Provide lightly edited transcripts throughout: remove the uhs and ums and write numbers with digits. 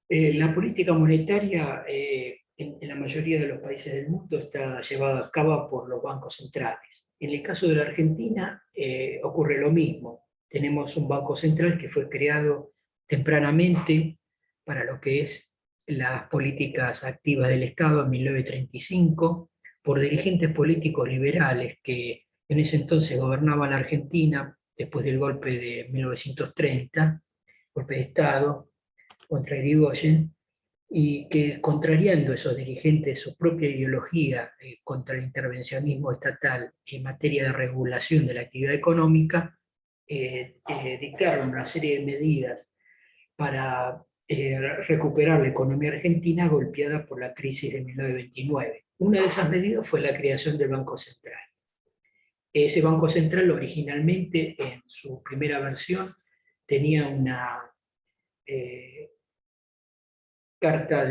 La política monetaria en la mayoría de los países del mundo está llevada a cabo por los bancos centrales. En el caso de la Argentina ocurre lo mismo. Tenemos un banco central que fue creado tempranamente para lo que es las políticas activas del Estado en 1935 por dirigentes políticos liberales que en ese entonces gobernaban la Argentina después del golpe de 1930, golpe de Estado contra Irigoyen, y que contrariando esos dirigentes su propia ideología contra el intervencionismo estatal en materia de regulación de la actividad económica, dictaron una serie de medidas para recuperar la economía argentina golpeada por la crisis de 1929. Una de esas medidas fue la creación del Banco Central. Ese Banco Central originalmente en su primera versión tenía una carta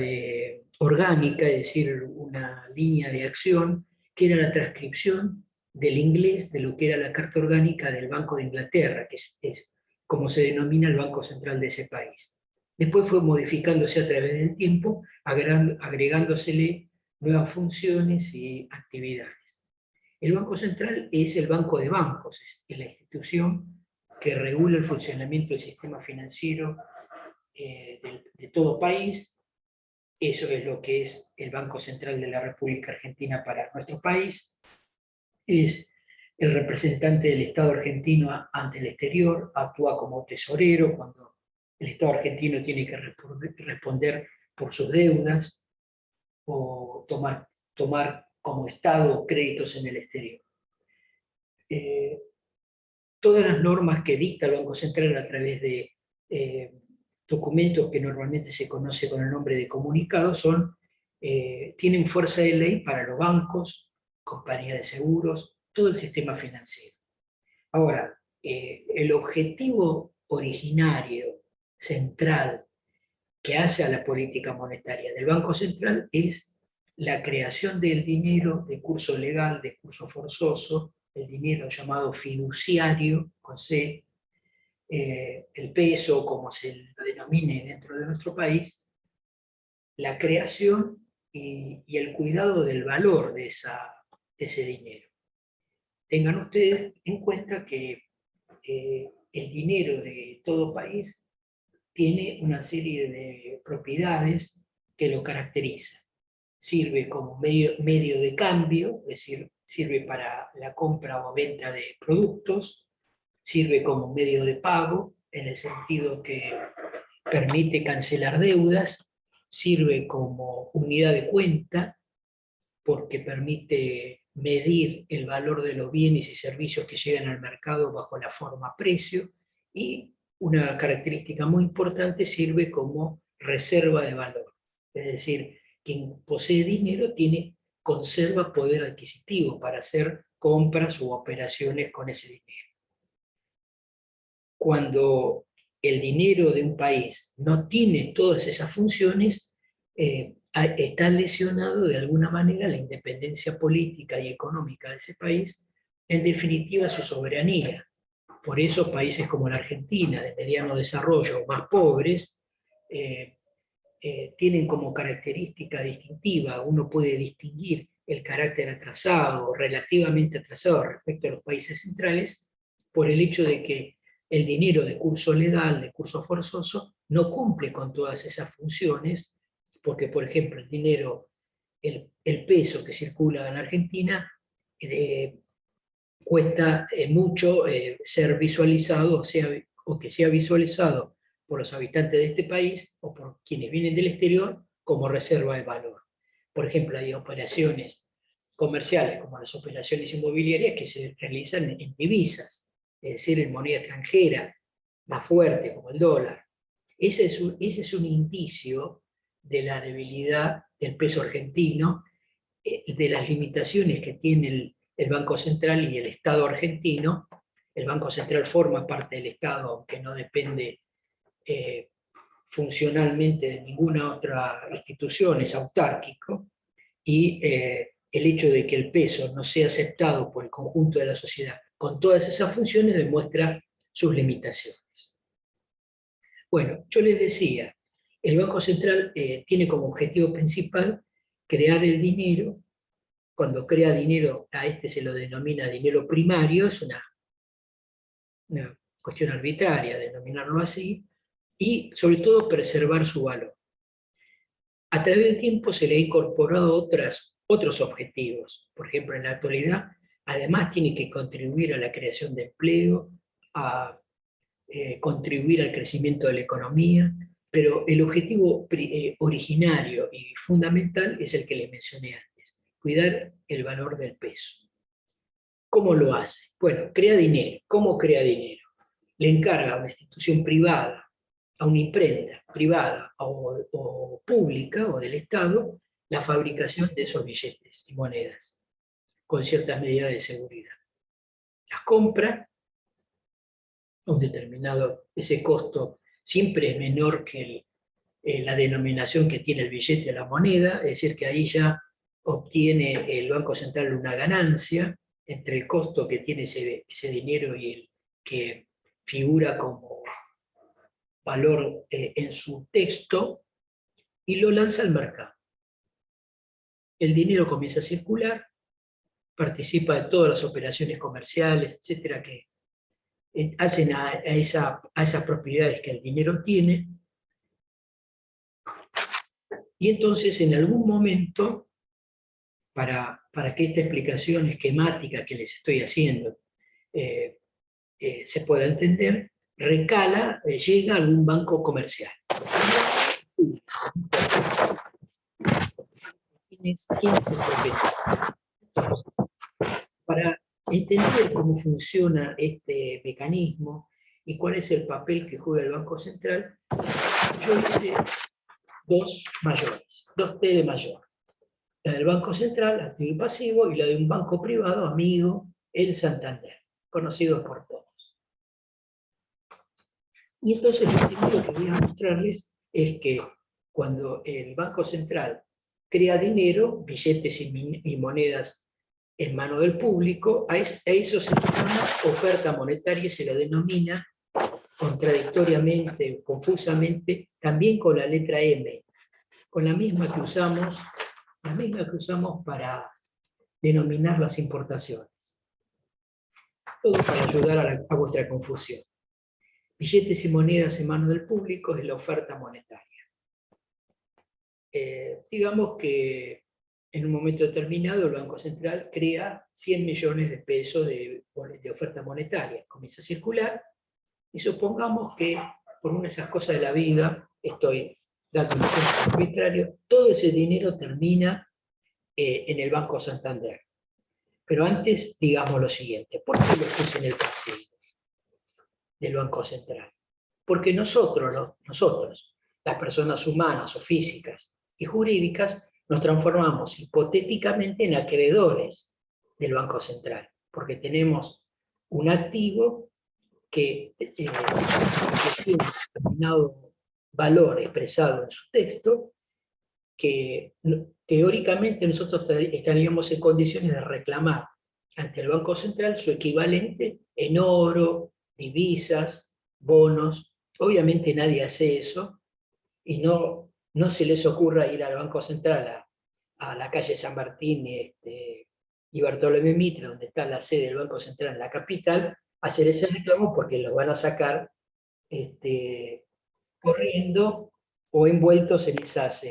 orgánica, es decir, una línea de acción, que era la transcripción del inglés de lo que era la carta orgánica del Banco de Inglaterra, que es como se denomina el Banco Central de ese país. Después fue modificándose a través del tiempo, agregándosele nuevas funciones y actividades. El Banco Central es el banco de bancos, es la institución que regula el funcionamiento del sistema financiero de todo país. Eso es lo que es el Banco Central de la República Argentina para nuestro país. Es el representante del Estado argentino ante el exterior, actúa como tesorero cuando el Estado argentino tiene que responder por sus deudas o tomar como Estado créditos en el exterior. Todas las normas que dicta el Banco Central a través de documentos que normalmente se conoce con el nombre de comunicados tienen fuerza de ley para los bancos, compañías de seguros, todo el sistema financiero. Ahora, el objetivo originario, central, que hace a la política monetaria del Banco Central es la creación del dinero de curso legal, de curso forzoso, el dinero llamado fiduciario, con C, el peso, como se lo denomine dentro de nuestro país, la creación y el cuidado del valor de ese dinero. Tengan ustedes en cuenta que el dinero de todo país tiene una serie de propiedades que lo caracterizan. Sirve como medio de cambio, es decir, sirve para la compra o venta de productos, sirve como medio de pago, en el sentido que permite cancelar deudas, sirve como unidad de cuenta, porque permite medir el valor de los bienes y servicios que llegan al mercado bajo la forma precio, y una característica muy importante, sirve como reserva de valor. Es decir, quien posee dinero conserva poder adquisitivo para hacer compras u operaciones con ese dinero. Cuando el dinero de un país no tiene todas esas funciones, está lesionado de alguna manera la independencia política y económica de ese país, en definitiva su soberanía. Por eso países como la Argentina, de mediano desarrollo, más pobres, tienen como característica distintiva, uno puede distinguir el carácter atrasado, relativamente atrasado respecto a los países centrales, por el hecho de que el dinero de curso legal, de curso forzoso, no cumple con todas esas funciones, porque, por ejemplo, el dinero, el peso que circula en Argentina, cuesta mucho ser visualizado, o que sea visualizado por los habitantes de este país o por quienes vienen del exterior como reserva de valor. Por ejemplo, hay operaciones comerciales como las operaciones inmobiliarias que se realizan en divisas, es decir, en moneda extranjera, más fuerte como el dólar. Ese es un indicio de la debilidad del peso argentino, de las limitaciones que tiene el Banco Central y el Estado argentino. El Banco Central forma parte del Estado, aunque no depende funcionalmente de ninguna otra institución, es autárquico, y el hecho de que el peso no sea aceptado por el conjunto de la sociedad con todas esas funciones demuestra sus limitaciones. Bueno, yo les decía, el Banco Central tiene como objetivo principal crear el dinero. Cuando crea dinero, a este se lo denomina dinero primario, es una cuestión arbitraria denominarlo así, y sobre todo preservar su valor. A través del tiempo se le ha incorporado otros objetivos. Por ejemplo, en la actualidad, además tiene que contribuir a la creación de empleo, a contribuir al crecimiento de la economía, pero el objetivo originario y fundamental es el que les mencioné antes, cuidar el valor del peso. ¿Cómo lo hace? Bueno, crea dinero. ¿Cómo crea dinero? Le encarga a una institución privada, a una imprenta privada o pública o del Estado, la fabricación de esos billetes y monedas, con ciertas medidas de seguridad. Las compra a un determinado, ese costo siempre es menor que la denominación que tiene el billete, la moneda, es decir, que ahí ya obtiene el Banco Central una ganancia entre el costo que tiene ese dinero y el que figura como valor en su texto, y lo lanza al mercado. El dinero comienza a circular, participa de todas las operaciones comerciales, etcétera, que hacen a esas propiedades que el dinero tiene, y entonces en algún momento, para que esta explicación esquemática que les estoy haciendo se pueda entender, llega a algún banco comercial. ¿Quién es el propietario? Entonces, para entender cómo funciona este mecanismo y cuál es el papel que juega el Banco Central, yo hice dos T de mayor. La del Banco Central, activo y pasivo, y la de un banco privado, amigo, el Santander, conocido por todos. Y entonces lo primero que voy a mostrarles es que cuando el Banco Central crea dinero, billetes y monedas en mano del público, a eso se llama oferta monetaria y se lo denomina contradictoriamente, confusamente, también con la letra M, con la misma que usamos para denominar las importaciones. Todo para ayudar a vuestra confusión. Billetes y monedas en manos del público es la oferta monetaria. Digamos que en un momento determinado el Banco Central crea 100 millones de pesos de oferta monetaria, comienza a circular, y supongamos que por una de esas cosas de la vida, estoy dando un ejemplo arbitrario, todo ese dinero termina en el Banco Santander. Pero antes, digamos lo siguiente, ¿por qué lo puse en el pasivo del Banco Central? Porque nosotros, las personas humanas o físicas y jurídicas, nos transformamos hipotéticamente en acreedores del Banco Central, porque tenemos un activo que tiene un determinado valor expresado en su texto, que teóricamente nosotros estaríamos en condiciones de reclamar ante el Banco Central su equivalente en oro, divisas, bonos. Obviamente nadie hace eso, y no se les ocurra ir al Banco Central a la calle San Martín y Bartolomé Mitre, donde está la sede del Banco Central en la capital, a hacer ese reclamo, porque los van a sacar corriendo o envueltos en esas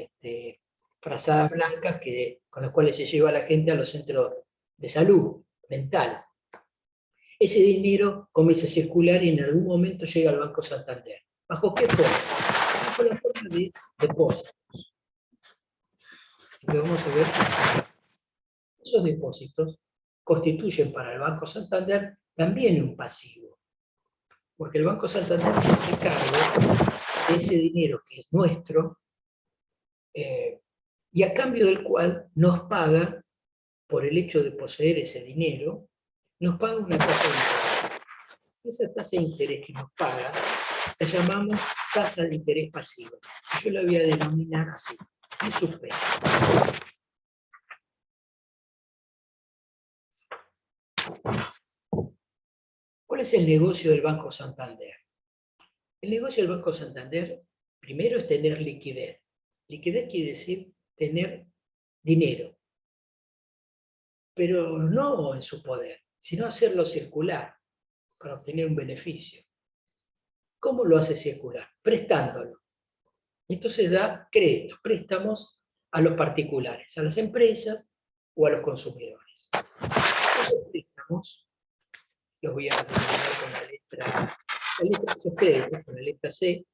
frazadas blancas con las cuales se lleva a la gente a los centros de salud mental. Ese dinero comienza a circular y en algún momento llega al Banco Santander. ¿Bajo qué forma? Bajo la forma de depósitos. Lo vamos a ver. Esos depósitos constituyen para el Banco Santander también un pasivo, porque el Banco Santander se hace cargo de ese dinero que es nuestro, y a cambio del cual nos paga, por el hecho de poseer ese dinero, nos paga una tasa de interés. Esa tasa de interés que nos paga la llamamos tasa de interés pasiva. Yo la voy a denominar así, en suspenso. ¿Cuál es el negocio del Banco Santander? El negocio del Banco Santander Primero es tener liquidez. Liquidez quiere decir tener dinero, pero no en su poder, sino hacerlo circular para obtener un beneficio. ¿Cómo lo hace circular? Prestándolo. Entonces da créditos, préstamos a los particulares, a las empresas o a los consumidores. Esos préstamos los voy a denominar con la letra, esos créditos con la letra C.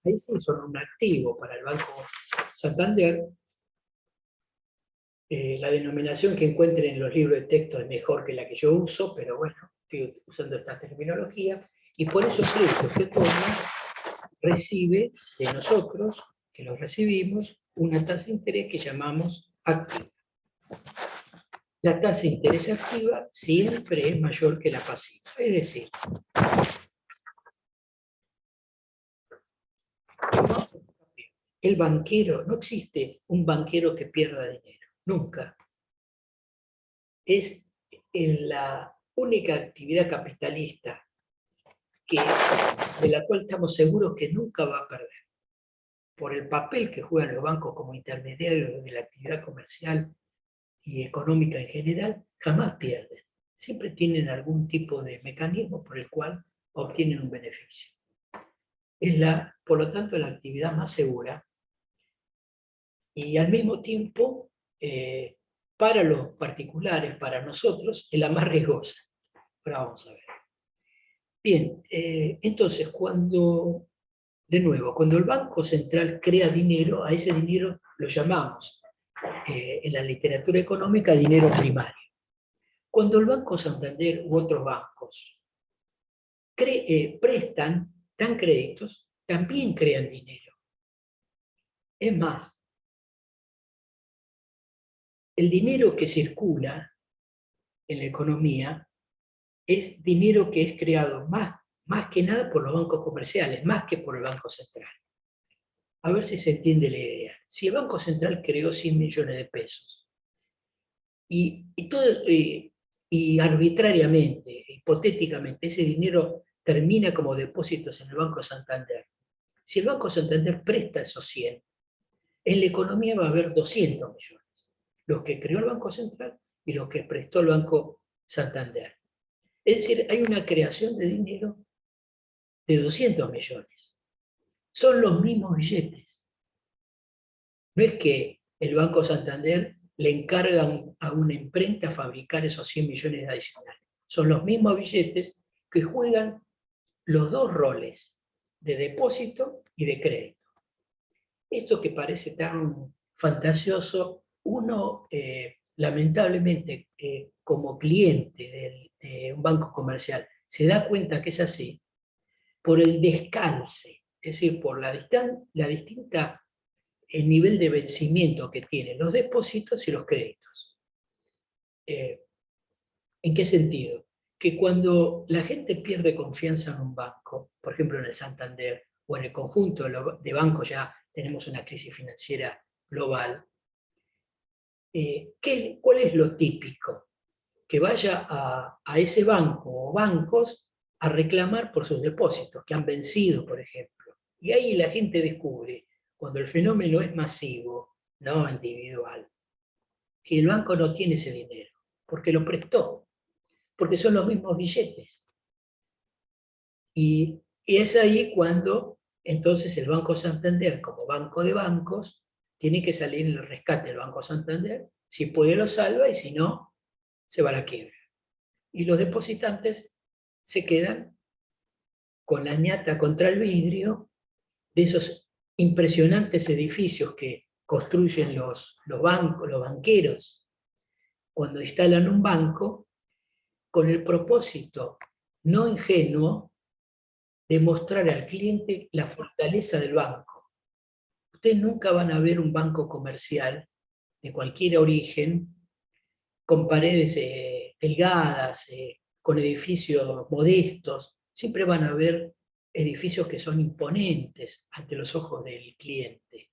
Ahí sí son un activo para el Banco Santander. La denominación que encuentren en los libros de texto es mejor que la que yo uso, pero bueno, estoy usando esta terminología, y por esos créditos que toma, recibe de nosotros, que los recibimos, una tasa de interés que llamamos activa. La tasa de interés activa siempre es mayor que la pasiva. Es decir, el banquero, no existe un banquero que pierda dinero, nunca. Es en la única actividad capitalista de la cual estamos seguros que nunca va a perder. Por el papel que juegan los bancos como intermediarios de la actividad comercial y económica en general, jamás pierden. Siempre tienen algún tipo de mecanismo por el cual obtienen un beneficio. Es por lo tanto, la actividad más segura y al mismo tiempo, para los particulares, para nosotros, es la más riesgosa. Ahora vamos a ver. Bien, entonces de nuevo, cuando el Banco Central crea dinero, a ese dinero lo llamamos en la literatura económica dinero primario. Cuando el Banco Santander u otros bancos dan créditos, también crean dinero. Es más, el dinero que circula en la economía es dinero que es creado más que nada por los bancos comerciales, más que por el Banco Central. A ver si se entiende la idea. Si el Banco Central creó 100 millones de pesos y arbitrariamente, hipotéticamente, ese dinero termina como depósitos en el Banco Santander, si el Banco Santander presta esos 100, en la economía va a haber 200 millones, los que creó el Banco Central y los que prestó el Banco Santander. Es decir, hay una creación de dinero de 200 millones. Son los mismos billetes. No es que el Banco Santander le encargan a una imprenta fabricar esos 100 millones adicionales. Son los mismos billetes que juegan los dos roles de depósito y de crédito. Esto que parece tan fantasioso, uno lamentablemente como cliente de un banco comercial se da cuenta que es así por el descalce, es decir, por la distinta el nivel de vencimiento que tienen los depósitos y los créditos. ¿En qué sentido? Que cuando la gente pierde confianza en un banco, por ejemplo en el Santander o en el conjunto de bancos, ya tenemos una crisis financiera global, ¿cuál es lo típico? Que vaya a ese banco o bancos a reclamar por sus depósitos que han vencido, por ejemplo. Y ahí la gente descubre, cuando el fenómeno es masivo, no individual, que el banco no tiene ese dinero, porque lo prestó, porque son los mismos billetes. Y es ahí cuando entonces el Banco Santander, como banco de bancos, tiene que salir en el rescate del Banco Santander, si puede lo salva y si no, se va a la quiebra. Y los depositantes se quedan con la ñata contra el vidrio de esos impresionantes edificios que construyen los bancos, los banqueros, cuando instalan un banco, con el propósito no ingenuo de mostrar al cliente la fortaleza del banco. Ustedes nunca van a ver un banco comercial de cualquier origen con paredes delgadas, con edificios modestos. Siempre van a ver edificios que son imponentes ante los ojos del cliente.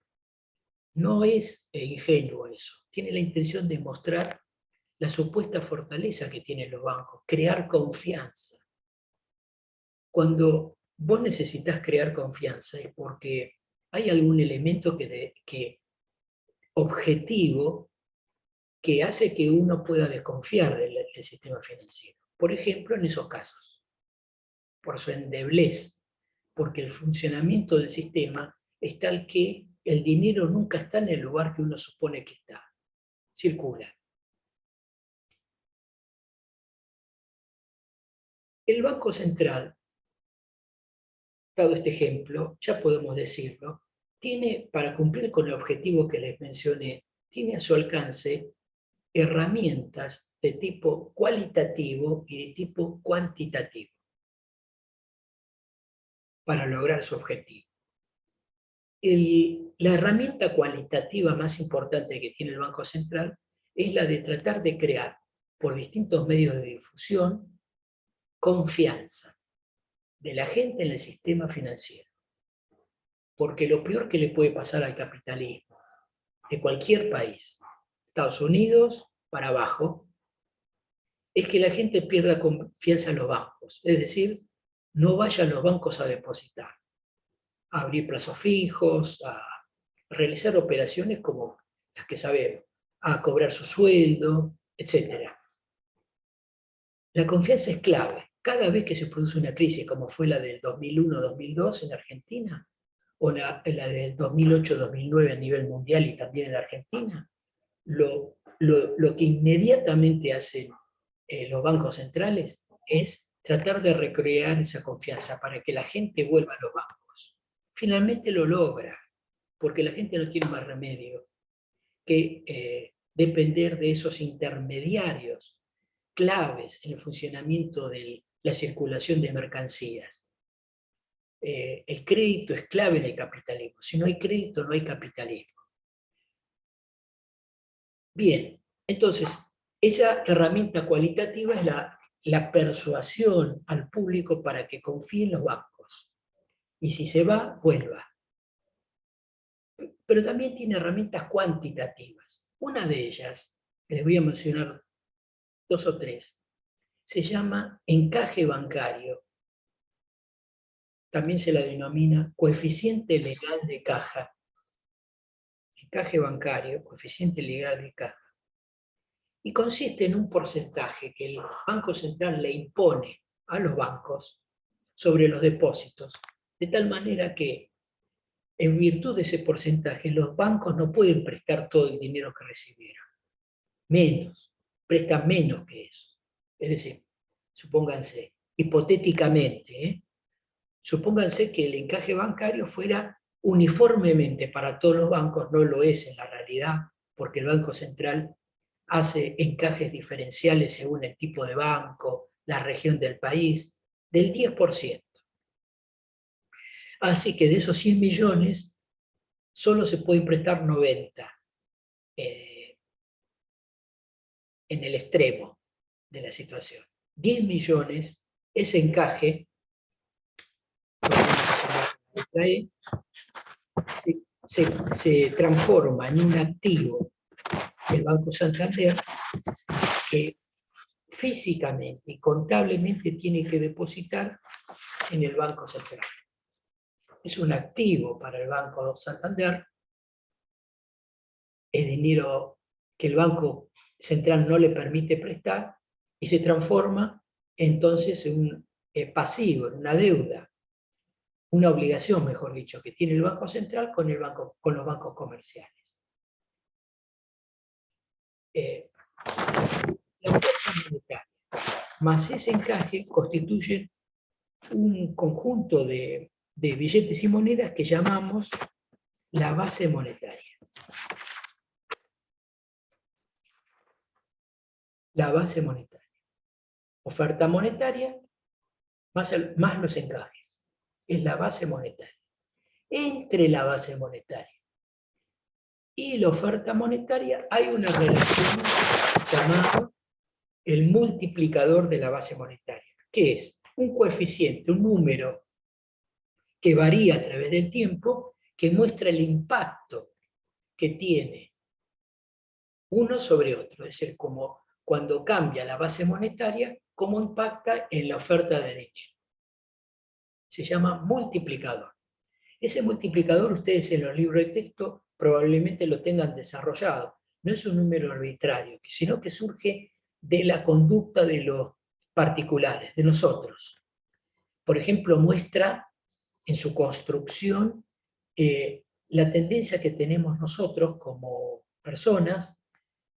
No es ingenuo eso. Tiene la intención de mostrar la supuesta fortaleza que tienen los bancos, crear confianza. Cuando vos necesitas crear confianza es porque hay algún elemento objetivo que hace que uno pueda desconfiar del sistema financiero. Por ejemplo, en esos casos, por su endeblez, porque el funcionamiento del sistema es tal que el dinero nunca está en el lugar que uno supone que está, circula. El Banco Central, dado este ejemplo, ya podemos decirlo, tiene, para cumplir con el objetivo que les mencioné, tiene a su alcance herramientas de tipo cualitativo y de tipo cuantitativo para lograr su objetivo. La herramienta cualitativa más importante que tiene el Banco Central es la de tratar de crear, por distintos medios de difusión, confianza de la gente en el sistema financiero. Porque lo peor que le puede pasar al capitalismo de cualquier país, Estados Unidos para abajo, es que la gente pierda confianza en los bancos. Es decir, no vaya a los bancos a depositar, a abrir plazos fijos, a realizar operaciones como las que sabemos, a cobrar su sueldo, etc. La confianza es clave. Cada vez que se produce una crisis, como fue la del 2001-2002 en Argentina, o la del 2008-2009 a nivel mundial y también en Argentina, lo que inmediatamente hacen los bancos centrales es tratar de recrear esa confianza para que la gente vuelva a los bancos. Finalmente lo logra, porque la gente no tiene más remedio que depender de esos intermediarios claves en el funcionamiento de la circulación de mercancías. El crédito es clave en el capitalismo. Si no hay crédito, no hay capitalismo. Bien, entonces, esa herramienta cualitativa es la persuasión al público para que confíe en los bancos. Y si se va, vuelva. Pero también tiene herramientas cuantitativas. Una de ellas, que les voy a mencionar 2 o 3, se llama encaje bancario. También se la denomina coeficiente legal de caja. Encaje bancario, coeficiente legal de caja. Y consiste en un porcentaje que el Banco Central le impone a los bancos sobre los depósitos, de tal manera que, en virtud de ese porcentaje, los bancos no pueden prestar todo el dinero que recibieron. Prestan menos que eso. Es decir, supónganse, hipotéticamente, supónganse que el encaje bancario fuera uniformemente para todos los bancos, no lo es en la realidad, porque el Banco Central hace encajes diferenciales según el tipo de banco, la región del país, del 10%. Así que de esos 100 millones, solo se pueden prestar 90 en el extremo de la situación. 10 millones, ese encaje, se transforma en un activo del Banco Santander que físicamente y contablemente tiene que depositar en el Banco Central. Es un activo para el Banco Santander, es dinero que el Banco Central no le permite prestar y se transforma entonces en un pasivo, en una deuda, una obligación, mejor dicho, que tiene el Banco Central con los bancos comerciales. La oferta monetaria más ese encaje constituyen un conjunto de billetes y monedas que llamamos la base monetaria. La base monetaria. Oferta monetaria más los encajes. Es la base monetaria. Entre la base monetaria y la oferta monetaria hay una relación llamada el multiplicador de la base monetaria, que es un coeficiente, un número que varía a través del tiempo, que muestra el impacto que tiene uno sobre otro, es decir, como cuando cambia la base monetaria, cómo impacta en la oferta de dinero. se llama multiplicador. Ese multiplicador ustedes en los libros de texto probablemente lo tengan desarrollado. No es un número arbitrario, sino que surge de la conducta de los particulares, de nosotros. Por ejemplo, muestra en su construcción la tendencia que tenemos nosotros como personas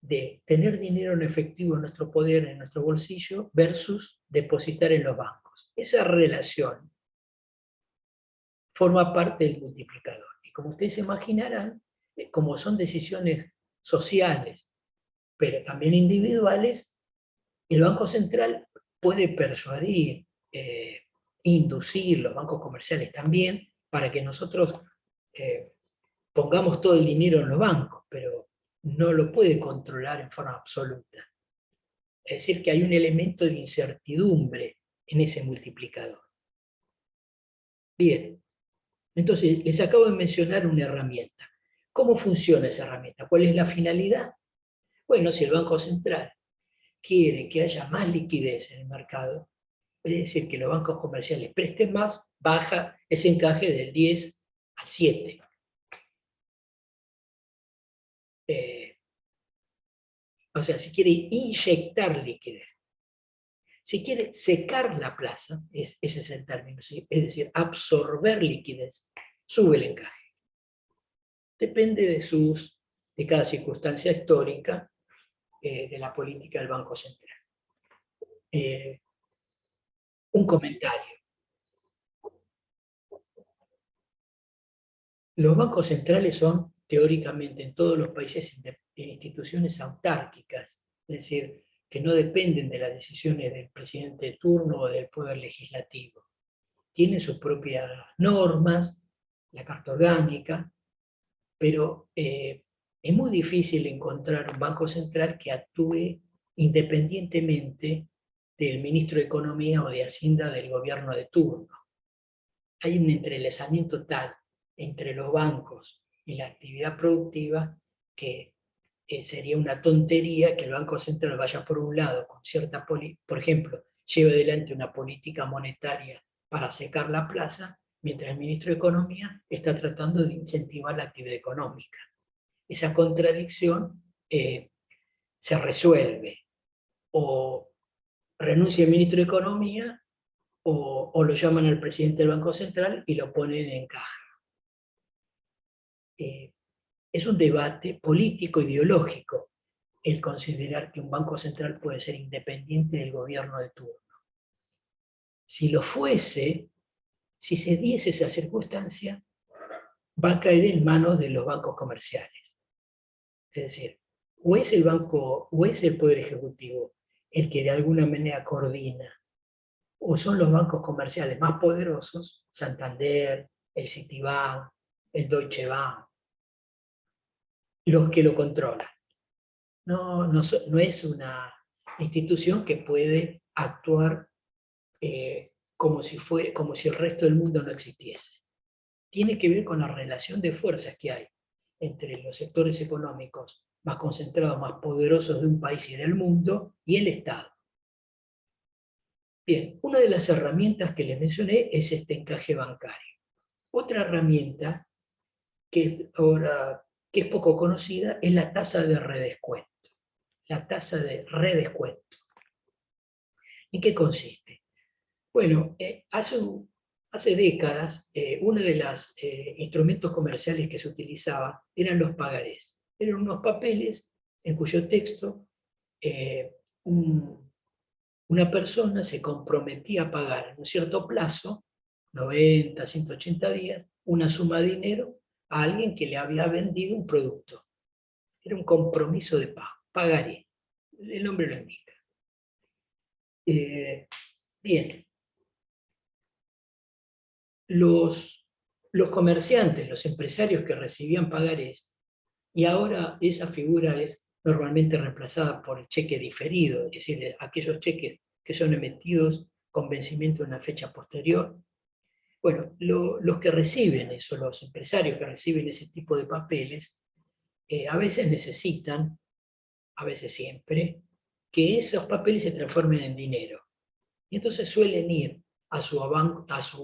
de tener dinero en efectivo en nuestro poder, en nuestro bolsillo, versus depositar en los bancos. Esa relación forma parte del multiplicador. Y como ustedes se imaginarán, como son decisiones sociales, pero también individuales, el Banco Central puede persuadir, inducir, los bancos comerciales también, para que nosotros pongamos todo el dinero en los bancos, pero no lo puede controlar en forma absoluta. Es decir, que hay un elemento de incertidumbre en ese multiplicador. Bien, entonces les acabo de mencionar una herramienta. ¿Cómo funciona esa herramienta? ¿Cuál es la finalidad? Bueno, si el Banco Central quiere que haya más liquidez en el mercado, es decir, que los bancos comerciales presten más, baja ese encaje del 10 al 7. O sea, si quiere inyectar liquidez. Si quiere secar la plaza, ese es el término, ¿sí? Es decir, absorber liquidez, sube el encaje. Depende de cada circunstancia histórica de la política del Banco Central. Un comentario. Los bancos centrales son, teóricamente, en todos los países instituciones autárquicas, es decir, que no dependen de las decisiones del presidente de turno o del poder legislativo. Tienen sus propias normas, la Carta Orgánica, pero es muy difícil encontrar un banco central que actúe independientemente del ministro de Economía o de Hacienda del gobierno de turno. Hay un entrelazamiento tal entre los bancos y la actividad productiva que sería una tontería que el Banco Central vaya por un lado con cierta por ejemplo, lleve adelante una política monetaria para secar la plaza, mientras el ministro de Economía está tratando de incentivar la actividad económica. Esa contradicción se resuelve, o renuncia el ministro de Economía, o lo llaman al presidente del Banco Central y lo ponen en caja. Es un debate político, ideológico, el considerar que un banco central puede ser independiente del gobierno de turno. Si lo fuese, si se diese esa circunstancia, va a caer en manos de los bancos comerciales. Es decir, o es el banco, o es el Poder Ejecutivo el que de alguna manera coordina, o son los bancos comerciales más poderosos, Santander, el Citibank, el Deutsche Bank, los que lo controlan. No es una institución que puede actuar como si el resto del mundo no existiese. Tiene que ver con la relación de fuerzas que hay entre los sectores económicos más concentrados, más poderosos de un país y del mundo, y el Estado. Bien, una de las herramientas que les mencioné es este encaje bancario. Otra herramienta que es poco conocida es la tasa de redescuento. La tasa de redescuento. ¿En qué consiste? Bueno, hace décadas, uno de los instrumentos comerciales que se utilizaba eran los pagarés. Eran unos papeles en cuyo texto una persona se comprometía a pagar en un cierto plazo, 90, 180 días, una suma de dinero a alguien que le había vendido un producto. Era un compromiso de pago, pagaré. El nombre lo indica. Bien. Los comerciantes, los empresarios que recibían pagarés, y ahora esa figura es normalmente reemplazada por el cheque diferido, es decir, aquellos cheques que son emitidos con vencimiento en una fecha posterior. Bueno, los que reciben eso, los empresarios que reciben ese tipo de papeles, a veces necesitan, a veces siempre, que esos papeles se transformen en dinero. Y entonces suelen ir a su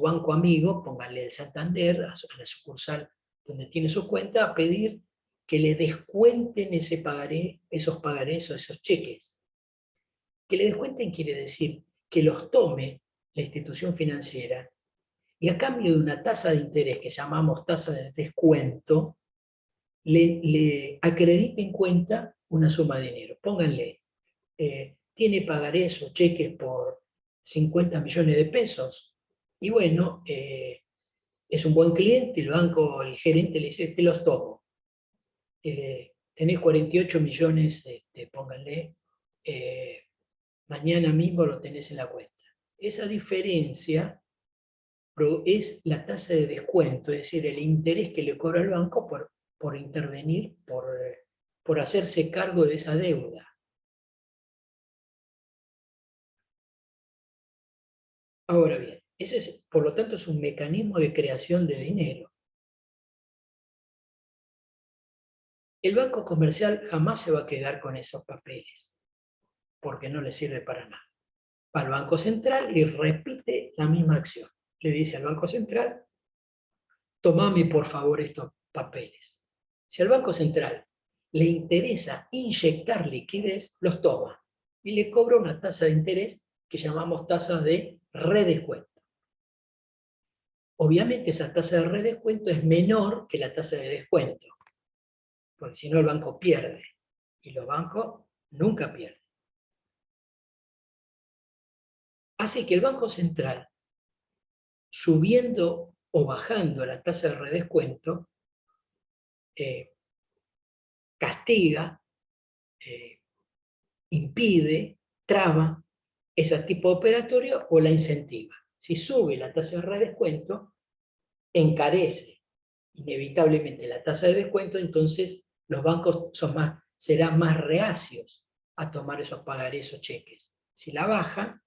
banco amigo, pónganle el Santander, a la sucursal donde tiene su cuenta, a pedir que le descuenten ese pagaré, esos pagarés o esos cheques. Que le descuenten quiere decir que los tome la institución financiera y a cambio de una tasa de interés que llamamos tasa de descuento, le acredite en cuenta una suma de dinero. Pónganle, tiene pagarés o cheques por 50 millones de pesos, y bueno, es un buen cliente, el banco, el gerente le dice, te los tomo. Tenés 48 millones, pónganle, mañana mismo lo tenés en la cuenta. Esa diferencia es la tasa de descuento, es decir, el interés que le cobra el banco por intervenir, por hacerse cargo de esa deuda. Ahora bien, ese por lo tanto es un mecanismo de creación de dinero. El banco comercial jamás se va a quedar con esos papeles, porque no le sirve para nada. Va al Banco Central y repite la misma acción. Le dice al Banco Central, tomame por favor estos papeles. Si al Banco Central le interesa inyectar liquidez, los toma y le cobra una tasa de interés que llamamos tasa de redescuento. Obviamente esa tasa de redescuento es menor que la tasa de descuento, porque si no el banco pierde, y los bancos nunca pierden. Hace que el Banco Central, subiendo o bajando la tasa de redescuento, castiga, impide, traba ese tipo de operatorio o la incentiva. Si sube la tasa de redescuento, encarece inevitablemente la tasa de descuento, entonces los bancos serán más reacios a tomar esos pagarés o cheques. Si la baja,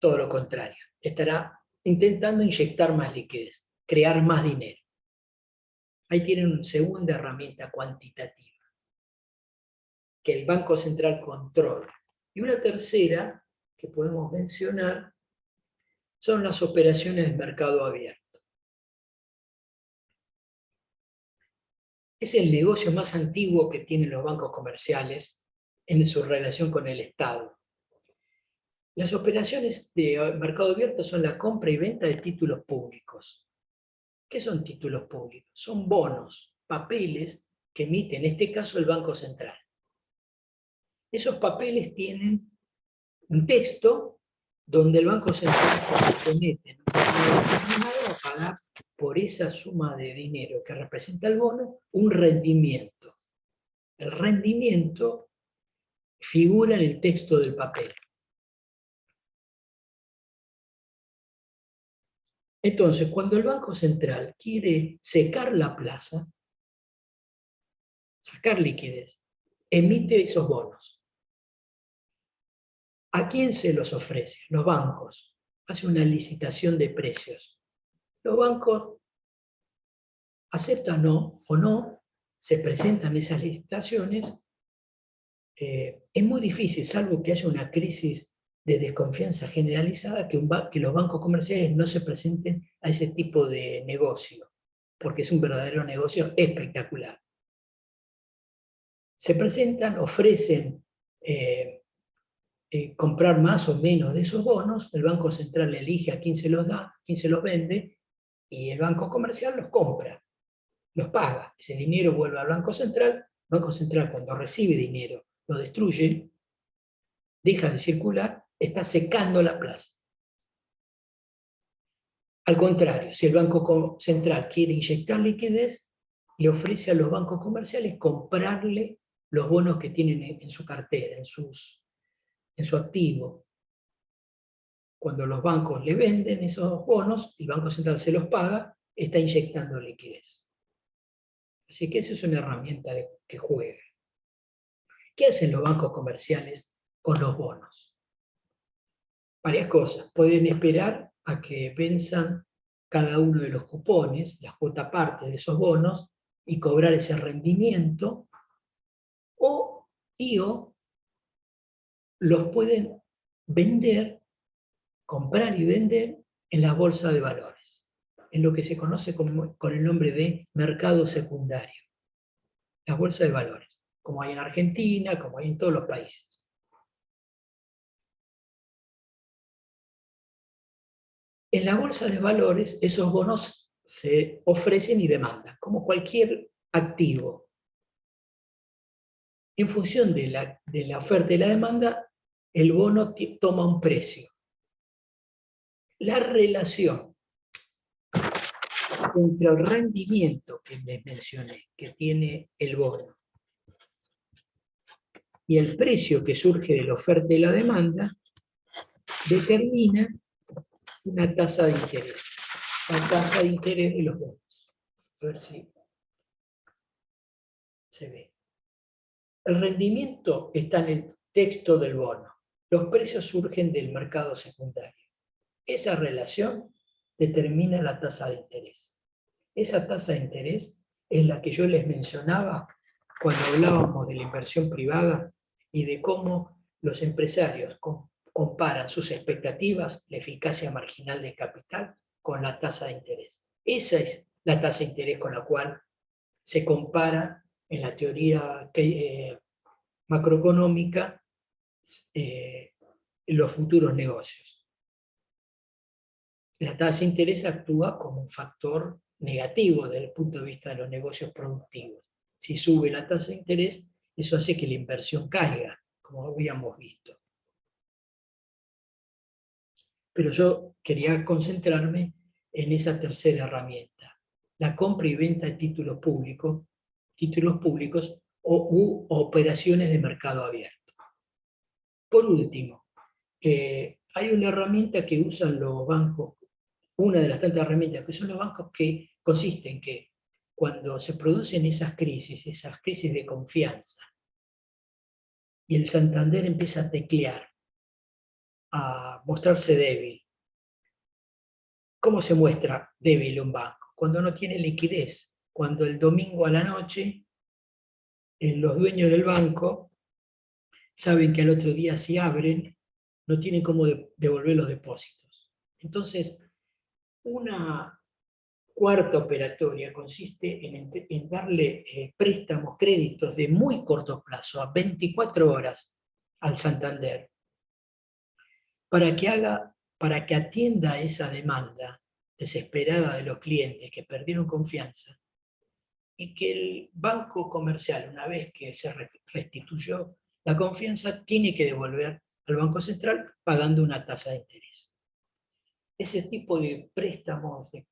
todo lo contrario, estará intentando inyectar más liquidez, crear más dinero. Ahí tienen una segunda herramienta cuantitativa que el Banco Central controla. Y una tercera que podemos mencionar son las operaciones de mercado abierto. Es el negocio más antiguo que tienen los bancos comerciales en su relación con el Estado. Las operaciones de mercado abierto son la compra y venta de títulos públicos. ¿Qué son títulos públicos? Son bonos, papeles que emite en este caso el Banco Central. Esos papeles tienen un texto donde el Banco Central se compromete en un periodo determinado a pagar por esa suma de dinero que representa el bono un rendimiento. El rendimiento figura en el texto del papel. Entonces, cuando el Banco Central quiere secar la plaza, sacar liquidez, emite esos bonos. ¿A quién se los ofrece? Los bancos. Hace una licitación de precios. Los bancos aceptan o no, se presentan esas licitaciones. Es muy difícil, salvo que haya una crisis de desconfianza generalizada, que los bancos comerciales no se presenten a ese tipo de negocio, porque es un verdadero negocio espectacular. Se presentan, ofrecen comprar más o menos de esos bonos, el Banco Central elige a quién se los da, quién se los vende, y el banco comercial los compra, los paga. Ese dinero vuelve al Banco Central. El Banco Central, cuando recibe dinero, lo destruye, deja de circular, está secando la plaza. Al contrario, si el Banco Central quiere inyectar liquidez, le ofrece a los bancos comerciales comprarle los bonos que tienen en su cartera, en su activo. Cuando los bancos le venden esos bonos, el Banco Central se los paga, está inyectando liquidez. Así que eso es una herramienta que juega. ¿Qué hacen los bancos comerciales con los bonos? Varias cosas. Pueden esperar a que venzan cada uno de los cupones, las cuotas partes de esos bonos, y cobrar ese rendimiento, o los pueden vender comprar y vender en la bolsa de valores, en lo que se conoce con el nombre de mercado secundario, la bolsa de valores, como hay en Argentina, como hay en todos los países. En la bolsa de valores, esos bonos se ofrecen y demandan, como cualquier activo. En función de la oferta y la demanda, el bono toma un precio. La relación entre el rendimiento que les mencioné, que tiene el bono, y el precio que surge de la oferta y la demanda, determina una tasa de interés. La tasa de interés de los bonos. A ver si se ve. El rendimiento está en el texto del bono. Los precios surgen del mercado secundario. Esa relación determina la tasa de interés. Esa tasa de interés es la que yo les mencionaba cuando hablábamos de la inversión privada y de cómo los empresarios comparan sus expectativas, la eficacia marginal de capital, con la tasa de interés. Esa es la tasa de interés con la cual se compara en la teoría macroeconómica los futuros negocios. La tasa de interés actúa como un factor negativo desde el punto de vista de los negocios productivos. Si sube la tasa de interés, eso hace que la inversión caiga, como habíamos visto. Pero yo quería concentrarme en esa tercera herramienta, la compra y venta de títulos públicos u operaciones de mercado abierto. Por último, hay una herramienta que usan los bancos, una de las tantas herramientas que usan los bancos, que consiste en que cuando se producen esas crisis de confianza, y el Santander empieza a teclear, a mostrarse débil. ¿Cómo se muestra débil un banco? Cuando no tiene liquidez, cuando el domingo a la noche los dueños del banco saben que al otro día si abren, no tienen cómo devolver los depósitos. Entonces, una cuarta operatoria consiste en darle préstamos, créditos de muy corto plazo, a 24 horas, al Santander, para que atienda esa demanda desesperada de los clientes que perdieron confianza, y que el banco comercial, una vez que se restituyó la confianza, tiene que devolver al Banco Central pagando una tasa de interés. Ese tipo de préstamos de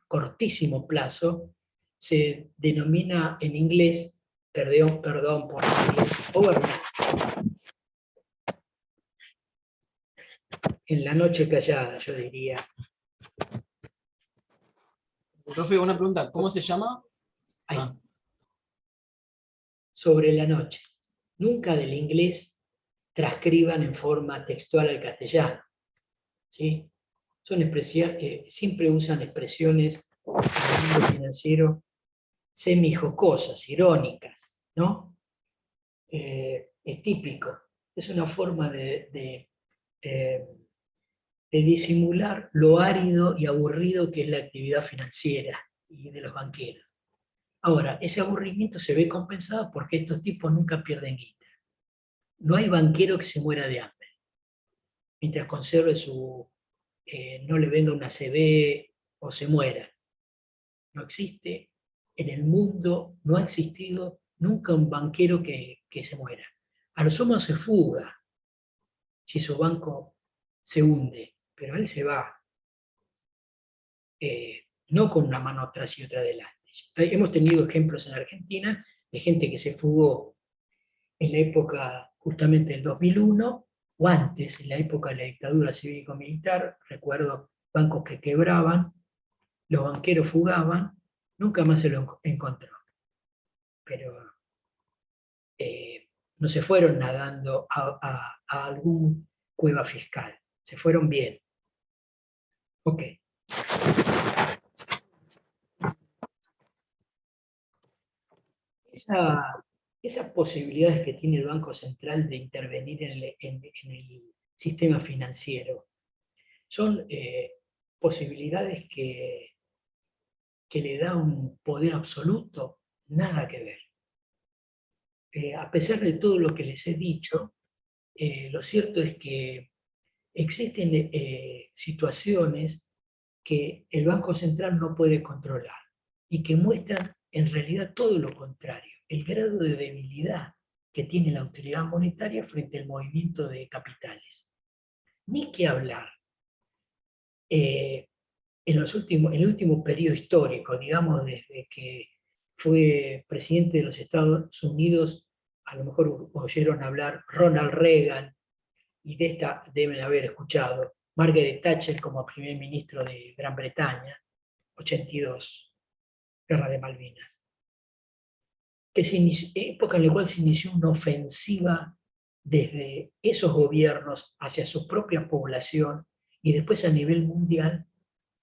cortísimo plazo se denomina en inglés, perdón por el inglés, overnight. En la noche callada, yo diría. Profe, una pregunta, ¿cómo se llama? Ahí. Sobre la noche. Nunca del inglés transcriban en forma textual al castellano. ¿Sí? Son expresiones, siempre usan expresiones en el mundo financiero semijocosas, irónicas, ¿no? Es típico. Es una forma de disimular lo árido y aburrido que es la actividad financiera y de los banqueros. Ahora, ese aburrimiento se ve compensado porque estos tipos nunca pierden guita. No hay banquero que se muera de hambre, mientras conserve no le venga una CB o se muera. No existe, en el mundo no ha existido nunca un banquero que se muera. A lo sumo se fuga si su banco se hunde, pero él se va, no con una mano atrás y otra adelante. Hemos tenido ejemplos en Argentina de gente que se fugó en la época justamente del 2001, o antes, en la época de la dictadura cívico-militar. Recuerdo bancos que quebraban, los banqueros fugaban, nunca más se lo encontró. Pero no se fueron nadando a algún cueva fiscal, se fueron bien. Ok. Esas posibilidades que tiene el Banco Central de intervenir en el sistema financiero son posibilidades que le da un poder absoluto, nada que ver. A pesar de todo lo que les he dicho, lo cierto es que existen situaciones que el Banco Central no puede controlar y que muestran en realidad todo lo contrario, el grado de debilidad que tiene la autoridad monetaria frente al movimiento de capitales. Ni que hablar. En el último periodo histórico, digamos, desde que fue presidente de los Estados Unidos, a lo mejor oyeron hablar Ronald Reagan, y de esta deben haber escuchado, Margaret Thatcher como primer ministro de Gran Bretaña, 82, Guerra de Malvinas, época en la cual se inició una ofensiva desde esos gobiernos hacia su propia población y después a nivel mundial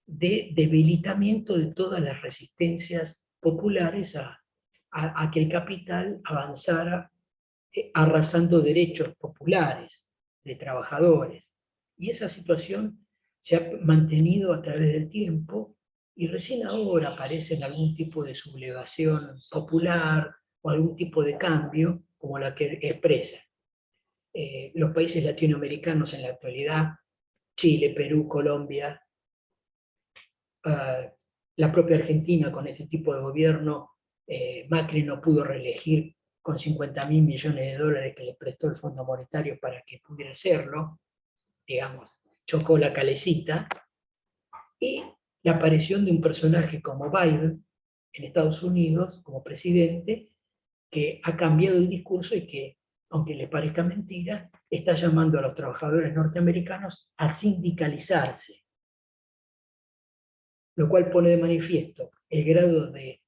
de debilitamiento de todas las resistencias populares a que el capital avanzara arrasando derechos populares de trabajadores. Y esa situación se ha mantenido a través del tiempo y recién ahora aparece en algún tipo de sublevación popular o algún tipo de cambio como la que expresa. Los países latinoamericanos en la actualidad, Chile, Perú, Colombia, la propia Argentina con este tipo de gobierno, Macri no pudo reelegir con 50.000 millones de dólares que le prestó el Fondo Monetario para que pudiera hacerlo, digamos, chocó la calecita, y la aparición de un personaje como Biden en Estados Unidos, como presidente, que ha cambiado el discurso y que, aunque les parezca mentira, está llamando a los trabajadores norteamericanos a sindicalizarse, lo cual pone de manifiesto el grado de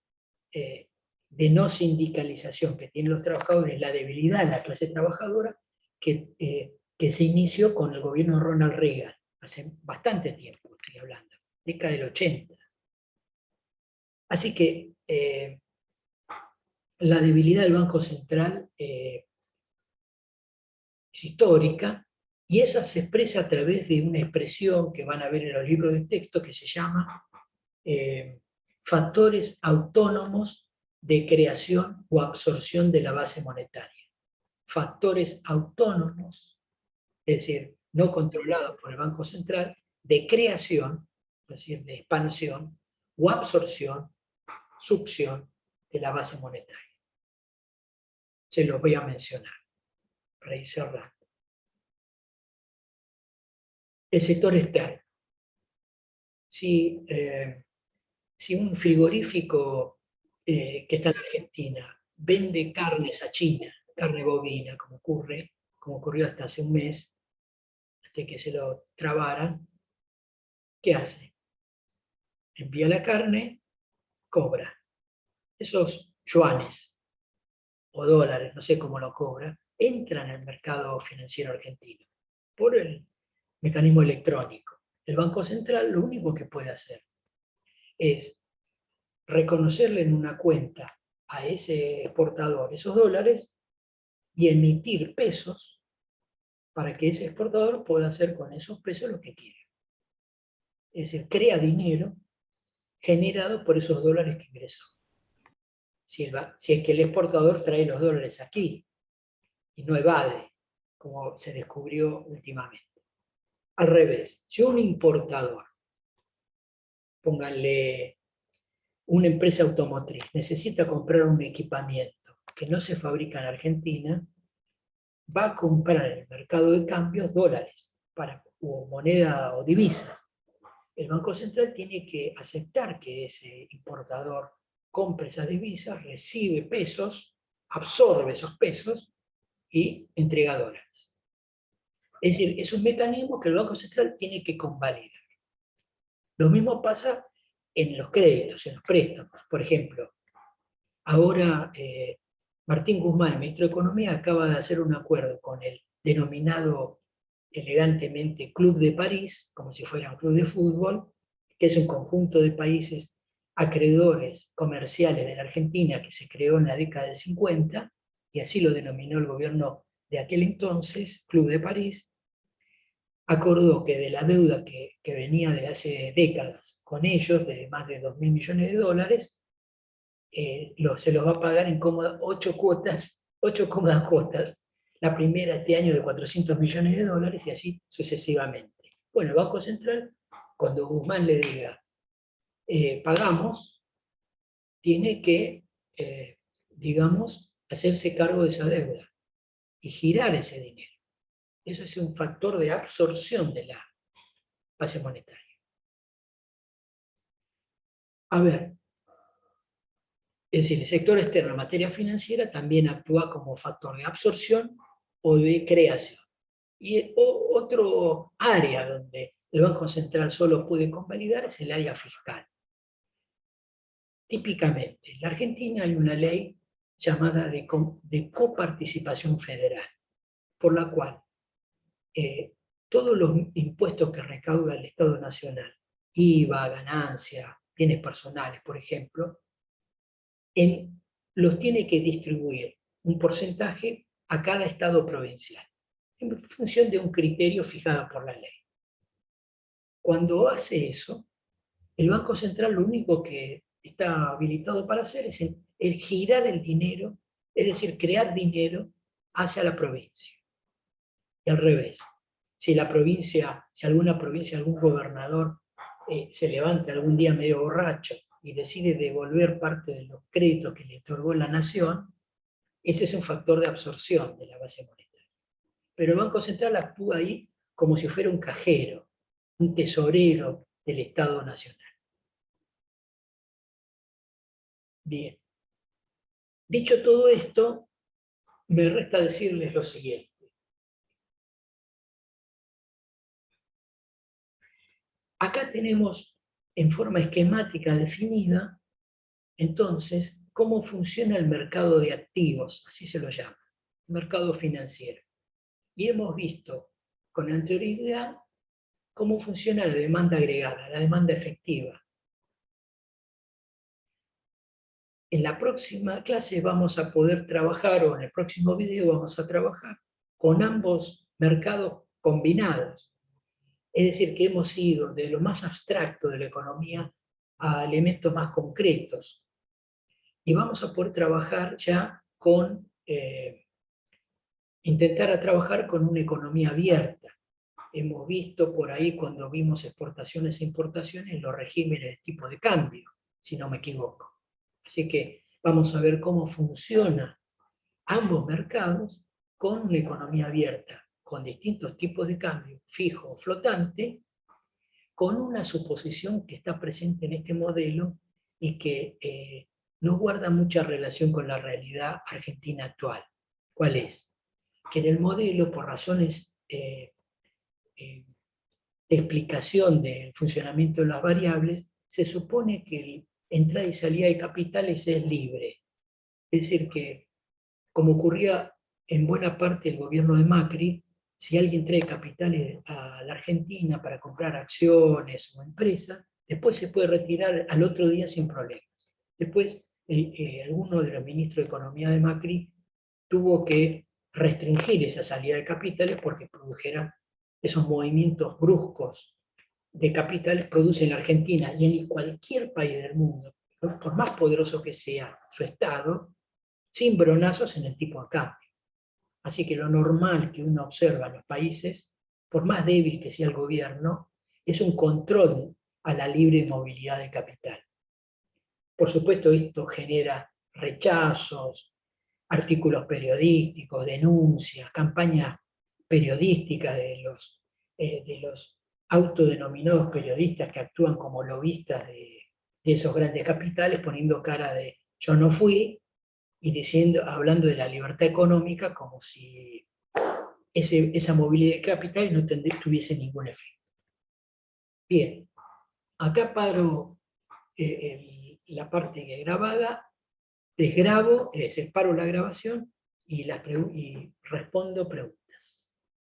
no sindicalización que tienen los trabajadores, la debilidad de la clase trabajadora que se inició con el gobierno de Ronald Reagan, hace bastante tiempo estoy hablando, década del 80. Así que la debilidad del Banco Central es histórica, y esa se expresa a través de una expresión que van a ver en los libros de texto que se llama factores autónomos de creación o absorción de la base monetaria. Factores autónomos, es decir, no controlados por el Banco Central, de creación, es decir, de expansión, o absorción, succión de la base monetaria. Se los voy a mencionar para ir cerrando. El sector externo. Si un frigorífico que está en Argentina vende carnes a China, carne bovina, como ocurrió hasta hace un mes, hasta que se lo trabaran, ¿qué hace? Envía la carne, cobra. Esos yuanes o dólares, no sé cómo lo cobra, entran al mercado financiero argentino por el mecanismo electrónico. El Banco Central lo único que puede hacer es reconocerle en una cuenta a ese exportador esos dólares y emitir pesos para que ese exportador pueda hacer con esos pesos lo que quiera. Es decir, crea dinero generado por esos dólares que ingresó. Si es que el exportador trae los dólares aquí y no evade, como se descubrió últimamente. Al revés, si un importador, pónganle una empresa automotriz, necesita comprar un equipamiento que no se fabrica en Argentina, va a comprar en el mercado de cambios dólares o moneda o divisas. El Banco Central tiene que aceptar que ese importador compre esas divisas, recibe pesos, absorbe esos pesos y entrega dólares. Es decir, es un mecanismo que el Banco Central tiene que convalidar. Lo mismo pasa en los créditos, en los préstamos. Por ejemplo, ahora Martín Guzmán, el ministro de Economía, acaba de hacer un acuerdo con el denominado elegantemente Club de París, como si fuera un club de fútbol, que es un conjunto de países acreedores comerciales de la Argentina que se creó en la década del 50, y así lo denominó el gobierno de aquel entonces, Club de París, acordó que de la deuda que venía de hace décadas con ellos, de más de 2.000 millones de dólares, se los va a pagar en cómodas 8 cuotas, 8 cómodas cuotas. La primera este año de 400 millones de dólares y así sucesivamente. Bueno, el Banco Central, cuando Guzmán le diga, pagamos, tiene que, digamos, hacerse cargo de esa deuda y girar ese dinero. Eso es un factor de absorción de la base monetaria. A ver, es decir, el sector externo en materia financiera también actúa como factor de absorción o de creación. Y otro área donde el Banco Central solo puede convalidar es el área fiscal. Típicamente, en la Argentina hay una ley llamada de coparticipación federal, por la cual todos los impuestos que recauda el Estado Nacional, IVA, ganancia, bienes personales, por ejemplo, los tiene que distribuir un porcentaje a cada estado provincial, en función de un criterio fijado por la ley. Cuando hace eso, el Banco Central lo único que está habilitado para hacer es girar el dinero, es decir, crear dinero hacia la provincia. Y al revés, si alguna provincia, algún gobernador se levanta algún día medio borracho y decide devolver parte de los créditos que le otorgó la nación, ese es un factor de absorción de la base monetaria. Pero el Banco Central actúa ahí como si fuera un cajero, un tesorero del Estado Nacional. Bien. Dicho todo esto, me resta decirles lo siguiente. Acá tenemos en forma esquemática definida, entonces, cómo funciona el mercado de activos, así se lo llama, mercado financiero. Y hemos visto con anterioridad cómo funciona la demanda agregada, la demanda efectiva. En la próxima clase vamos a poder trabajar, o en el próximo video vamos a trabajar, con ambos mercados combinados. Es decir, que hemos ido de lo más abstracto de la economía a elementos más concretos. Y vamos a poder trabajar ya con, intentar trabajar con una economía abierta. Hemos visto por ahí cuando vimos exportaciones e importaciones los regímenes de tipo de cambio, si no me equivoco. Así que vamos a ver cómo funcionan ambos mercados con una economía abierta, con distintos tipos de cambio, fijo o flotante, con una suposición que está presente en este modelo y que no guarda mucha relación con la realidad argentina actual. ¿Cuál es? Que en el modelo, por razones de explicación del funcionamiento de las variables, se supone que la entrada y salida de capitales es libre. Es decir, que como ocurría en buena parte del gobierno de Macri, si alguien trae capitales a la Argentina para comprar acciones o empresas, después se puede retirar al otro día sin problemas. Después, alguno de los ministros de Economía de Macri tuvo que restringir esa salida de capitales porque produjeran esos movimientos bruscos de capitales produce en Argentina y en cualquier país del mundo, por más poderoso que sea su Estado, cimbronazos en el tipo de cambio. Así que lo normal que uno observa en los países, por más débil que sea el gobierno, es un control a la libre movilidad de capital. Por supuesto, esto genera rechazos, artículos periodísticos, denuncias, campañas periodísticas de los autodenominados periodistas que actúan como lobistas de esos grandes capitales, poniendo cara de yo no fui, y hablando de la libertad económica como si esa movilidad de capital no tuviese ningún efecto. Bien, acá paro la parte grabada, desgrabo, separo la grabación y respondo preguntas.